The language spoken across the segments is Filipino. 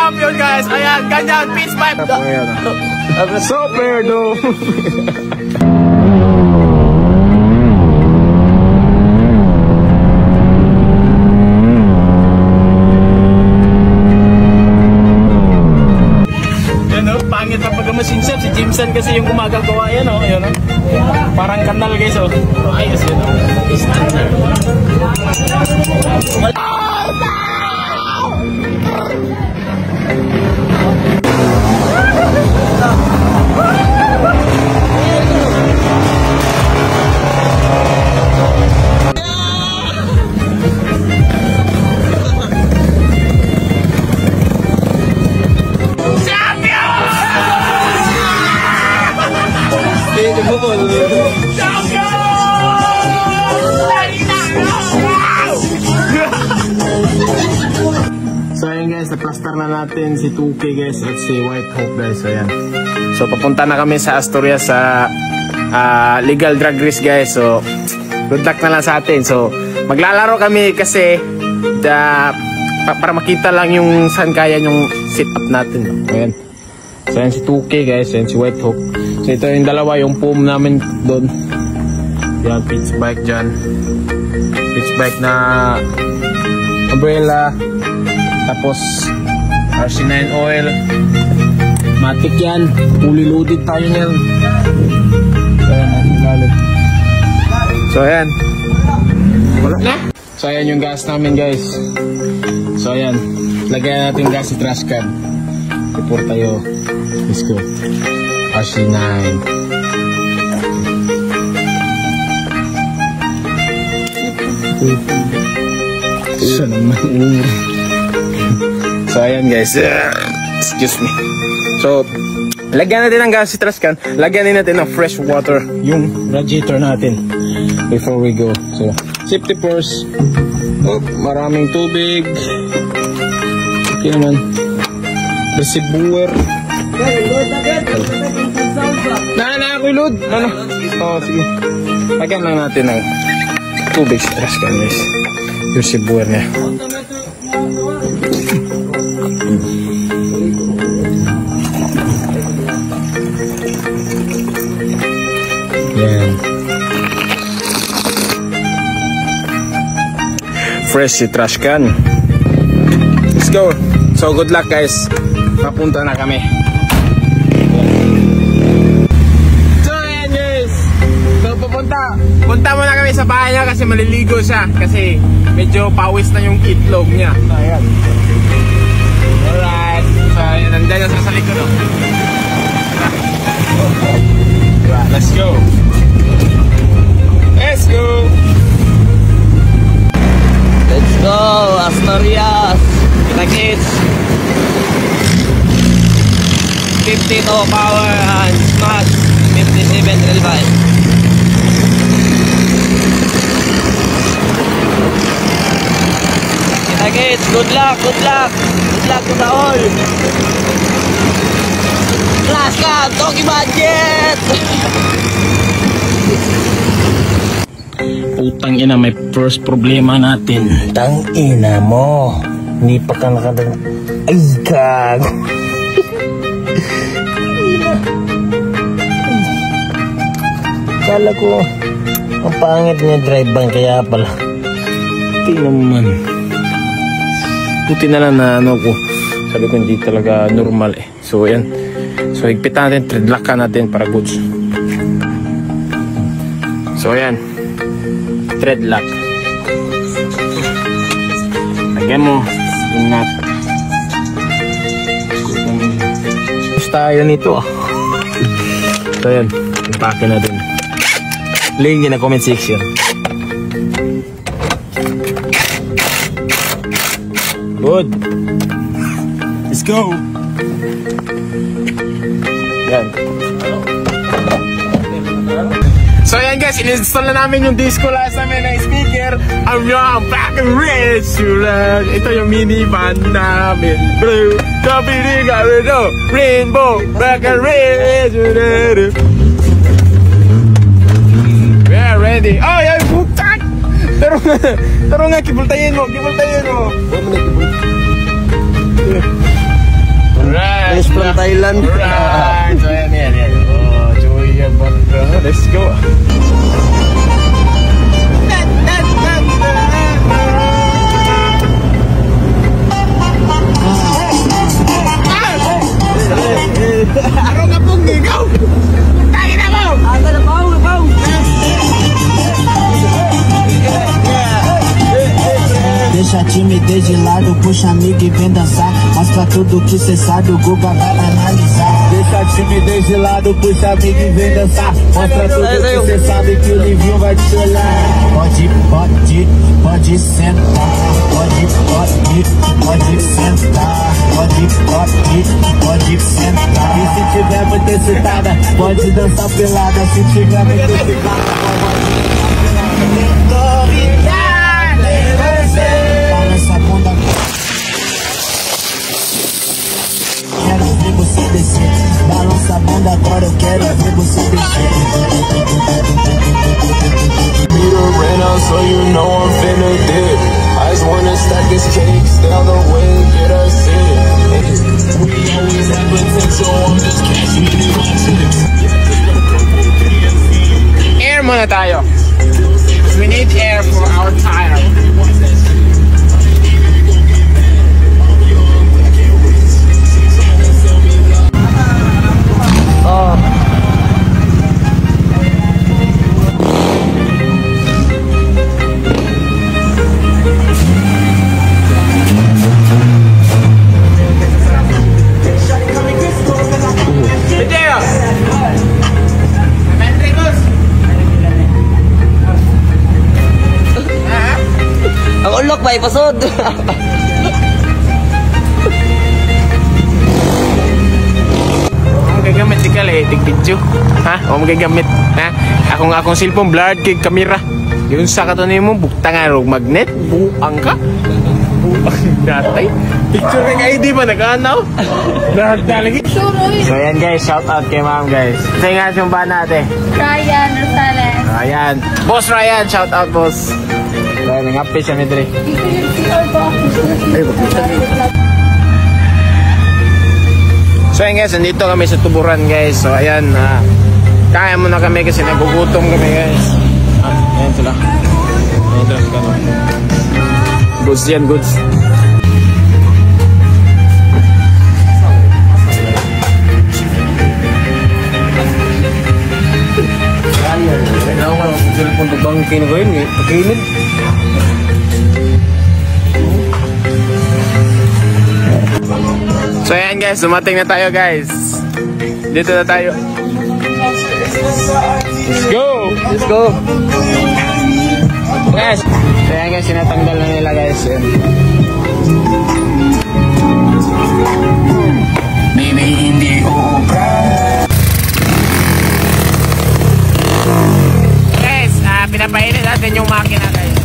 champion guys. Ayan, ganyan, pitch pipe. Super do. Pangit na pagkamasin siya, si Jimson kasi yung gumagawa yan, oh, ayun, oh. Parang kanal guys, oh. Ayos yun, oh. So ayan guys, na-plaster na natin si 2K guys at si White Hope guys. So ayan. So papunta na kami sa Asturias sa legal drag race guys. So good luck na lang sa atin. So maglalaro kami kasi para makita lang yung saan kaya yung sit up natin. Ayan. So ayan si 2K guys, ayan si White Hope. So ito yung dalawa, yung foam namin doon. Yan, pitch bike dyan. Pitch bike na umbrella. Tapos RC9 oil. Matic yan. Fully loaded tayo niyan. So ayan, so ayan. Wala na. So ayan yung gas namin guys. So ayan, lagyan natin gas sa trash can. Report tayo. Let's go. RC9. Siya naman. So ayan guys, excuse me. So lagyan natin ng gas sa trash can. Lagyan din natin ng fresh water yung radiator natin before we go. So safety first. Oh, maraming tubig. Okay naman. Reservoir. Na ako load. Ano? Oh, sige. Lagyan lang natin ng tubig sa trash can guys. Yung reservoir niya. Yan. Fresh si trash can. Let's go. So good luck guys. Papunta na kami. So ayan guys. So punta muna kami sa bahay niya kasi maliligo siya. Kasi medyo pawis na yung itlog niya. Ayan. Alright. So ayan, nandiyan na sa likod. Let's go. Let's go. Let's go, Asturias. Kita kids. 50 to power and smash 57 real bike. Kita kids, good luck, good luck. Good luck to the all. Class ka, Toki budget. Putang ina, may first problema natin. Tang ina mo. Hindi pa ka nakadang. Ay, kag. Kala ko ang pangit niya drive ban kaya pala. Hindi naman. Puti na lang na ano ko. Sabi ko hindi talaga normal eh. So yan. So higpitan natin, treadlock natin para goods. So yan. Treadlock. Lagyan mo. Ingat. Gusto tayo nito ah. So yan. Impake na din. Link nyo na comment section. Good. Let's go. Yan. So ayan guys, in-install na namin yung disco last namin na speaker. I'm young, black and red. Ito yung minivan namin. Blue, rainbow, black and red. We are ready. Oh, yan, putak! Taro nga, kibultayin mo. Thailand, Thailand. So yan. Oh, Joya Banda. Let's go. Araw nga pong ikaw! Kaya na mo! Aga na pao, pao. Deixa a timidez de lado, puxa amigo e vem dançar. Mostra tudo que cê sabe, o Guga vai analisar. Deixa a timidez de lado, puxa amigo e vem dançar. Mostra tudo que cê sabe, que o Livinho vai te olhar. Pode sentar. Pode sentar. Pode sentar. E se tiver muito excitada, pode dançar pelada. Se tiver muito excitada, balança a bunda. Quero ver você descer. Balança a bunda agora, eu quero ver você descer. Ran out, so you know I'm finna dip. I just wanna stack this cake, stay on the way, get us in. We always have potential, I'm just cashing it in my chips. Air muna tayo. We need air for our tire. Ang ulok ba, ipasod. Gagamit di kala video. Ha? O magagamit. Ha? Akong cellphone blurred kay kamera. Yun sa katunin mo, buktangan og magnet. Buang ka. Buang natay. Picture kay ID ba nag-anaw? Blurred lagi. So yan guys, shout out kay ma'am guys. Tingas yung ba natin? Ryan Rosales. Ryan. Boss Ryan, shout out boss. Dahil nangapi siya midri. Dito yung CR box. Ay, so ayan guys, nandito kami sa tuburan guys. So ayan, kaya mo na kami kasi nagugutom kami guys. Ayan sila. Ayan sila sa kanon. Goods yan, goods. Kailangan ko lang kung cellphone bangkin ko yun eh. Pagkinid. So ayan guys, dumating na tayo guys. Dito na tayo. Let's go! Let's go. Guys! So ayan guys, sinatanggal na nila guys. Ayan. Baby, hindi ubra. Guys, pinapainit natin yung makina guys.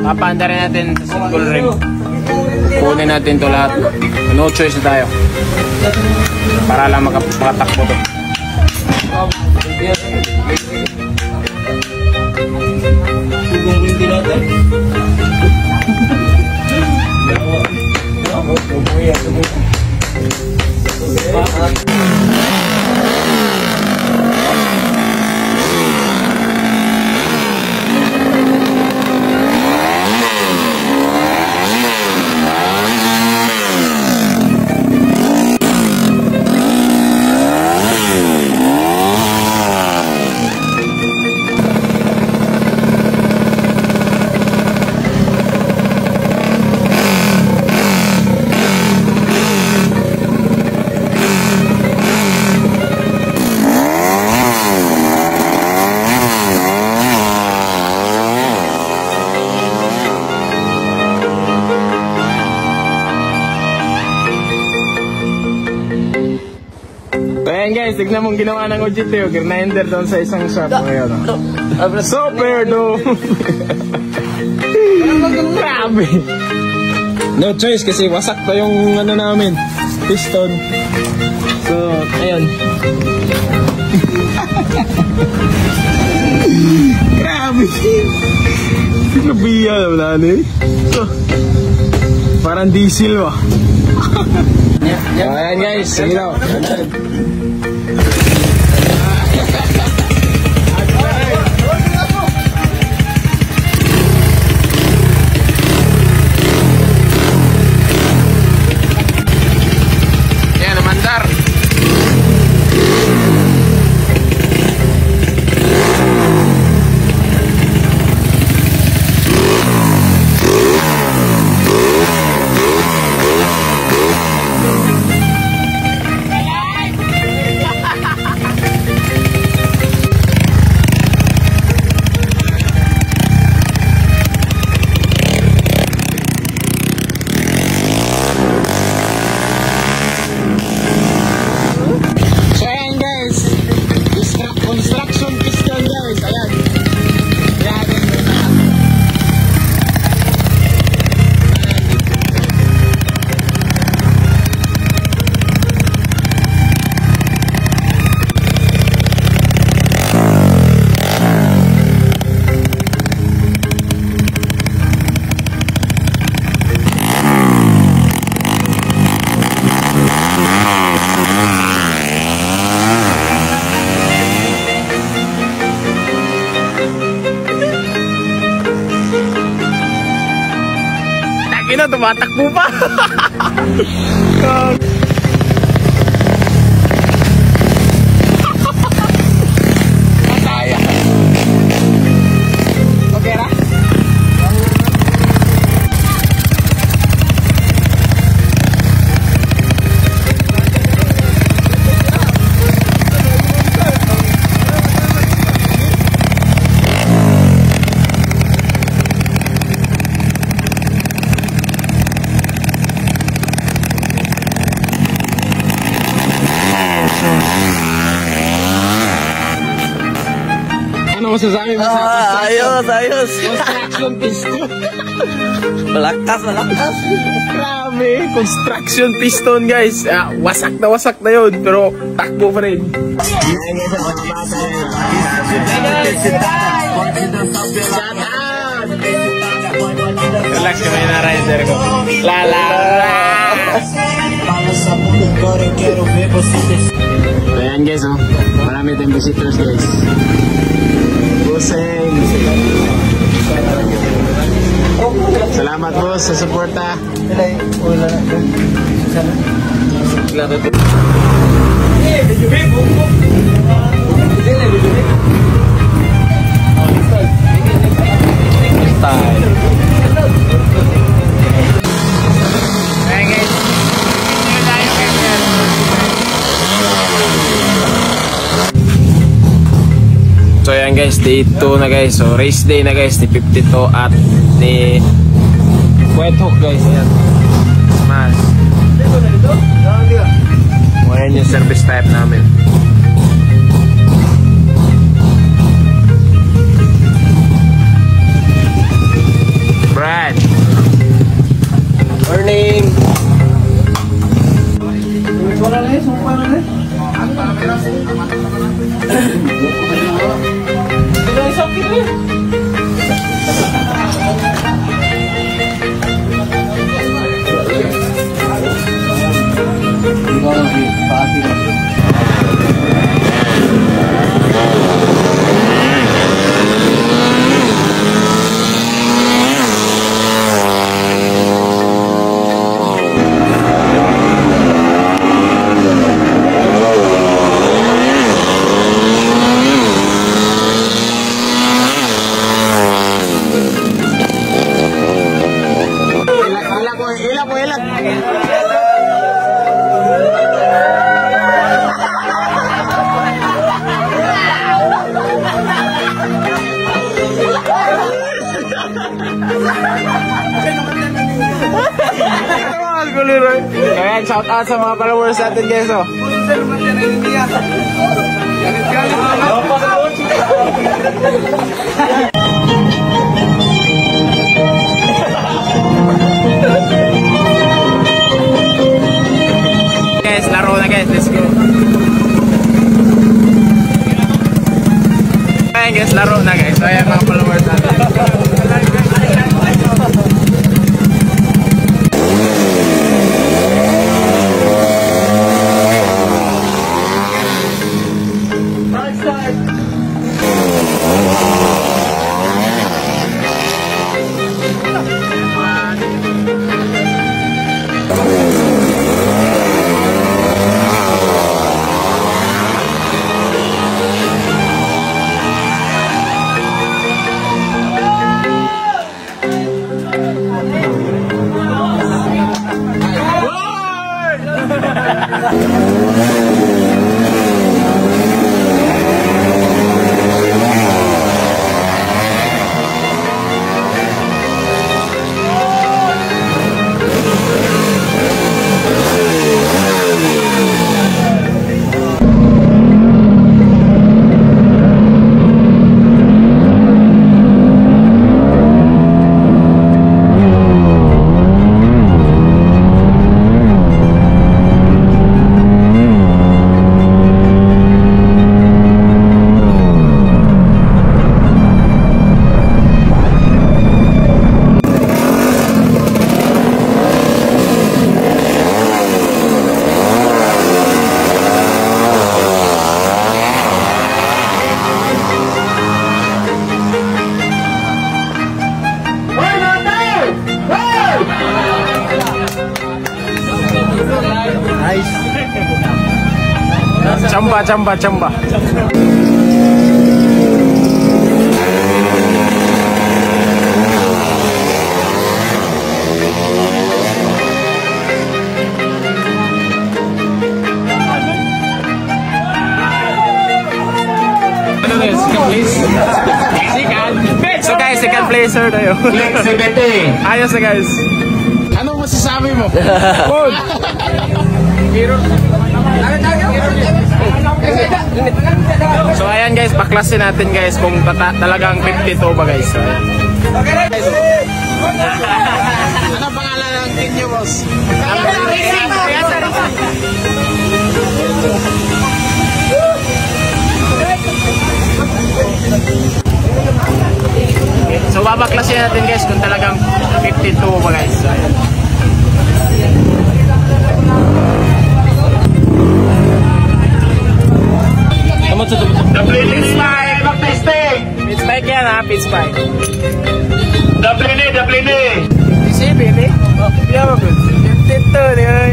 Papaanda rin natin sa single ring. kunin natin to lahat. No choice na tayo. Para lang makatakbo to. So ayan guys, tignan mong ginawa ng OGT, grinder doon sa isang shop. Ayan, super dope! Grabe! No choice kasi wasak pa yung ano namin, piston. So, ayan. Grabe! Sinabihan na wala na eh. So, parang diesel ba? Ayan guys, sige daw. Ayan, namandar. Construction piston guys, ayan. Ayan. Ina, tumatakbo pa. Mataya. Okay ra? Ano masasabi mo sa Ayos. construction piston? Malakas. Grabe, construction piston guys. Wasak na yun, pero takbo pa rin. Relax kami na rider ko. La. Ayan guys, oh. Marami tayong visitors guys. Buseng. Salamat boss sa suporta. So ayan guys, day 2 na guys. So race day na guys, ni 52 at ni White Hook guys. Ayan. Mas. O ayan yung service type namin. Brad. Morning. Kaya shout out sa mga followers natin guys oh. Guys, laro na guys, let's go. Ayan guys, laro na guys. So ayan mga followers natin. Chamba. So guys, second placer tayo. Ayos na guys. Anong masasabi mo? So ayan guys, baklasin natin guys kung talagang 52 ba guys. So, ano pangalan ng team nyo boss? So babaklasin natin guys kung talagang 52 ba guys. So, ayan. Pit spike, mag-testing! Pit spike yan ha, pit spike. Daplini! Isi, baby? Oh, yeah, good. 52 yan.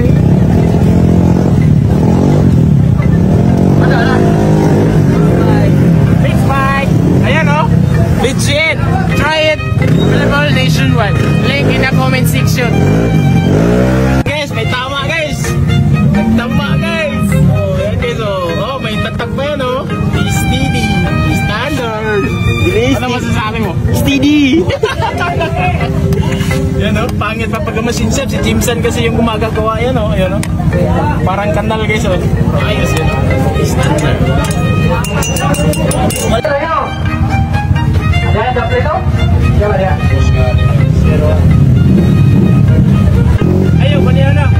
Pit spike! Ayan oh! Legit! Try it! Available nationwide. Link in the comment section. Guys, may tama guys! Nagtama guys! Oh, yan guys oh. Oh, may tatak ba yan oh? Steady! Standard! Ano masasabi mo? Steady! Yan oh, pangit pa pag machine shop. Si Jimson kasi yung gumagagawa yan oh. Ayan oh. Parang kanal guys oh. Ayos yan. Standard. Ayan, dapat ito? Diyan ya. Ayaw, kanina na.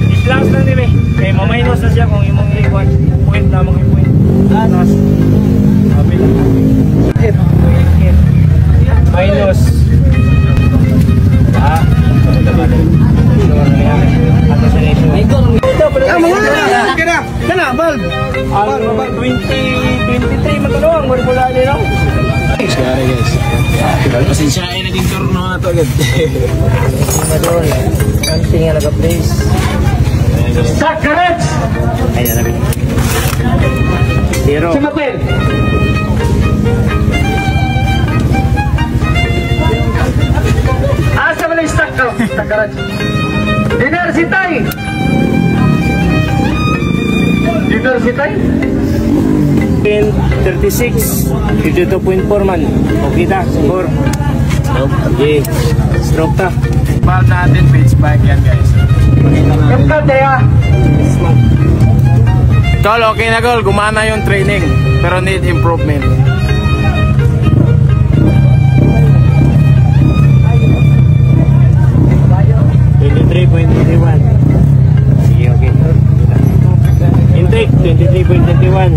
Islangs lang din eh. Kaya maminus na siya kung imong iwan. Point na mga point. Tapos, sabi lang. Minus. Kana, bulb! 2023 matulong. Wala din ako. Guys. Pasensyain naging turno na ito agad. Madon. Something nga nag-place. Start, correct! Ayan na rin. Zero. Sumatin! Asa mo na yung start ko? Start, correct. Dinner si Tay! Dinner si Tay? 36, 52.4 man. Okay ta, score. Okay, stroke ta. Valve natin, pitch bike yan guys. Kemka Daya! Tol, okay na Gol, gumana yung training. Pero need improvement. Sige, okay. Intake, 23.21.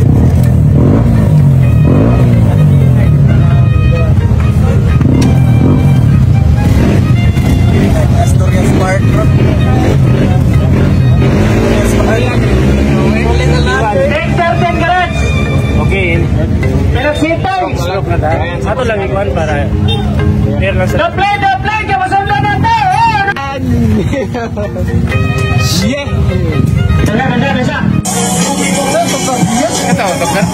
Astorias Park, bro. Take 13 garage! Okay. Pero si Tay! Stroke na ta. Ato lang ikuan para clear lang sa... Doble! Kaya masundan natin! Yeah! Nasa! Ito, doktor.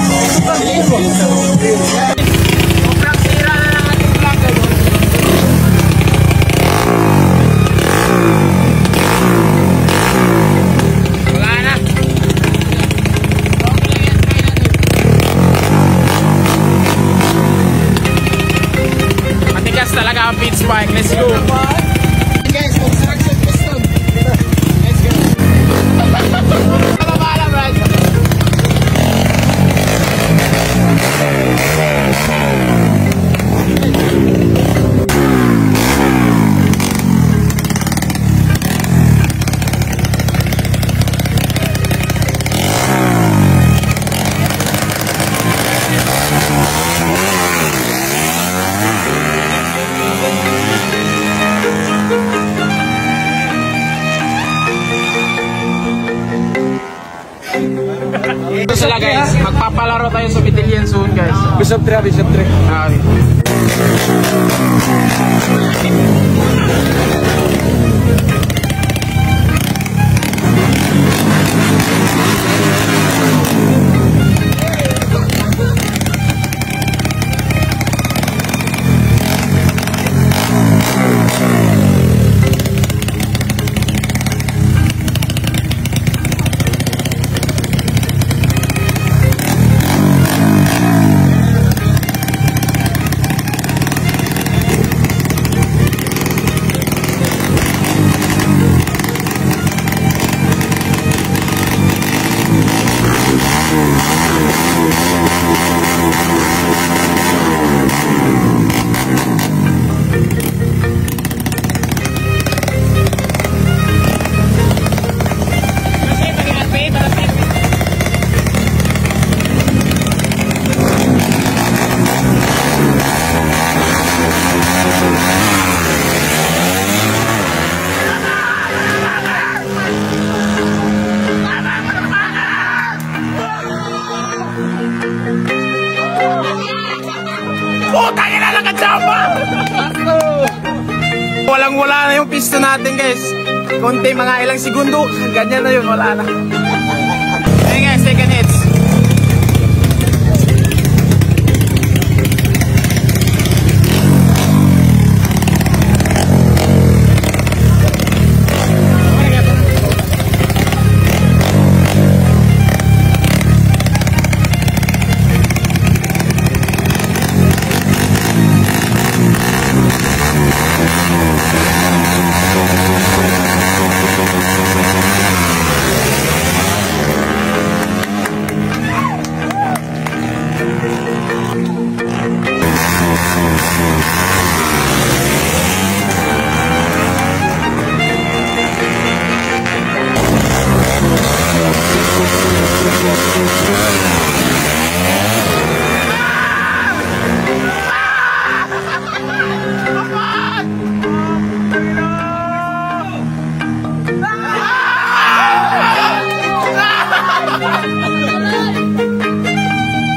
Wala na. Matigas talaga ang pitch bike. Let's go. Guys, construction piston. Let's go. Bala, Brad. Ito sila guys, magpapalaro tayo sa Batillion soon guys. Bishop 3. Okay. Putang ina lang kasama! Walang-wala na yung piston natin guys. Konti, mga ilang segundo. Ganyan na yun, wala na. Ayun guys, second hits.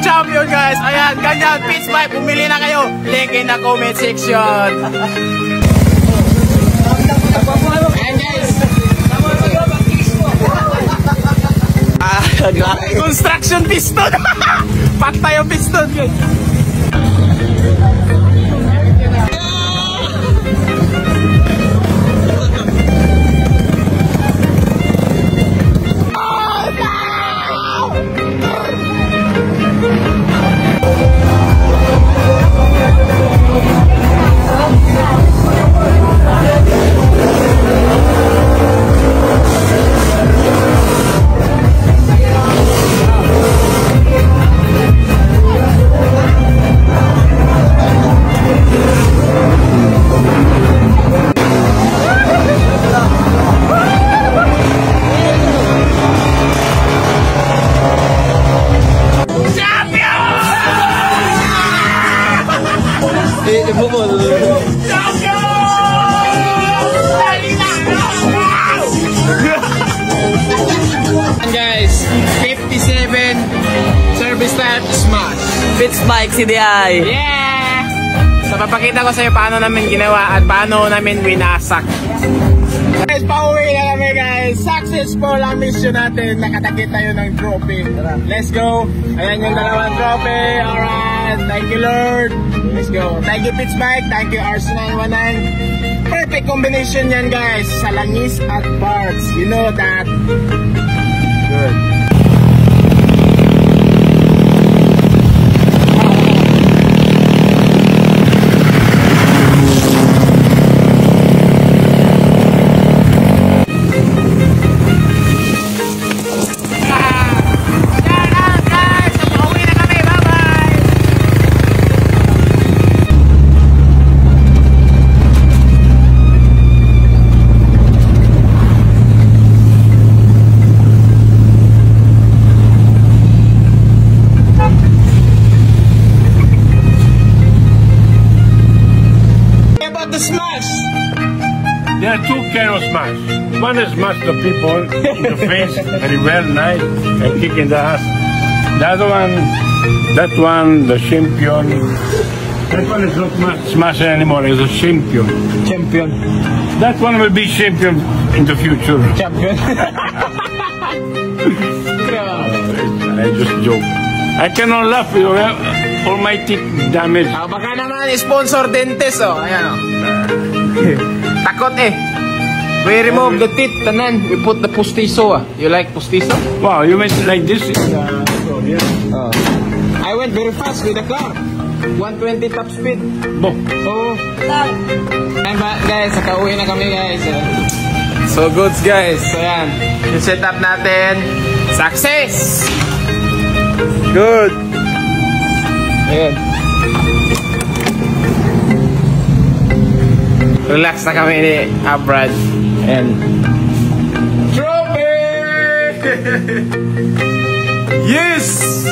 Champion guys, ayan, ganyan, pitch bike, bumili na kayo. Link in the comment section. Ayan guys. Construction piston. Pakta yung piston guys. Smash. Pitch Bike CDI. Yeah! So papakita ko sa iyo paano namin ginawa at paano namin winasak. Guys, pauwi na kami guys. Successful ang mission natin. Nakatakit tayo ng trophy. Let's go. Ayan yung dalawang trophy. Alright. Thank you Lord. Let's go. Thank you Pitch Bike. Thank you RC919. Perfect combination yan guys. Sa langis at parts. You know that. Good. There are two kind of smash. One is smash the people in the face, very well, nice, and kick in the ass. The other one, that one, the champion. That one is not smash anymore, it's a champion. Champion. That one will be champion in the future. Champion. I just joke. I cannot laugh, you know, all my teeth damaged. Baka naman sponsor dentist oh. Ayan oh. Takot eh. We remove the teeth tanan. We put the postizo ah. You like postizo? Wow, you went like this? I went very fast with the car. 120 top speed. Bo. Oh. And guys, nakauwi na kami guys. So goods guys. So yan. Yung setup natin. Success! Good. Ayan. Relax na kami ni Brad. And trophy! Yes!